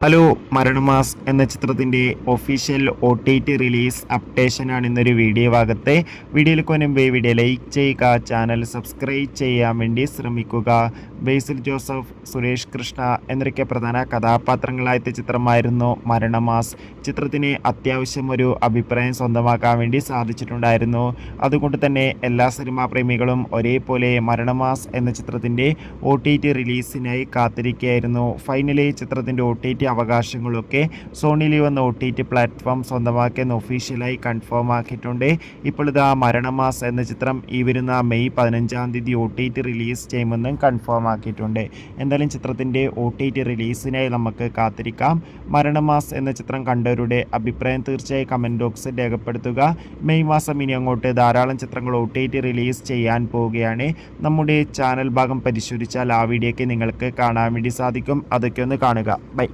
Hello Maranamass എന്ന ചിത്രത്തിൻ്റെ official OTT release അപ്ഡേഷനാണ് ഇന്നൊരു വീഡിയോ ഭാഗത്തെ. വീഡിയോയിൽ കൊനുമ്പേ വീഡിയോ ലൈക്ക് ചെയ്യുക, ചാനൽ സബ്സ്ക്രൈബ് ചെയ്യാൻ വേണ്ടി ശ്രമിക്കുക. ബേസിൽ ജോസഫ്, സുരേഷ് കൃഷ്ണ എന്നൊക്കെ പ്രധാന കഥാപാത്രങ്ങളായ ചിത്രമായിരുന്നു മരണമാസ്. ചിത്രത്തിന് അത്യാവശ്യം ഒരു അഭിപ്രായം സ്വന്തമാക്കാൻ വേണ്ടി സാധിച്ചിട്ടുണ്ടായിരുന്നു. അതുകൊണ്ട് തന്നെ എല്ലാ സിനിമാ പ്രേമികളും ഒരേപോലെ മരണമാസ് എന്ന ചിത്രത്തിൻ്റെ OTT റിലീസിനായി കാത്തിരിക്കുകയായിരുന്നു. ഫൈനലി ചിത്രത്തിൻ്റെ OTT അവകാശങ്ങളൊക്കെ സോണി ലീവ് എന്ന OTT പ്ലാറ്റ്ഫോം സ്വന്തമാക്കിയെന്ന് ഒഫീഷ്യലായി കൺഫേം ആക്കിയിട്ടുണ്ട്. ഇപ്പോൾ ഇതാ മരണമാസ് എന്ന ചിത്രം ഈ വരുന്ന മെയ് 15-ാം തീയതി OTT റിലീസ് ചെയ്യുമെന്നും കൺഫേം ആക്കിയിട്ടുണ്ട്. എന്തായാലും ചിത്രത്തിൻ്റെ OTT റിലീസിനായി നമുക്ക് കാത്തിരിക്കാം. മരണമാസ് എന്ന ചിത്രം കണ്ടവരുടെ അഭിപ്രായം തീർച്ചയായും കമൻറ്റ് ബോക്സിൽ രേഖപ്പെടുത്തുക. മെയ് മാസം ഇനി അങ്ങോട്ട് ധാരാളം ചിത്രങ്ങൾ OTT റിലീസ് ചെയ്യാൻ പോവുകയാണ്. നമ്മുടെ ചാനൽ ഭാഗം പരിശോധിച്ചാൽ ആ വീഡിയോയ്ക്ക് നിങ്ങൾക്ക് കാണാൻ വേണ്ടി സാധിക്കും. അതൊക്കെ ഒന്ന് കാണുക. ബൈ.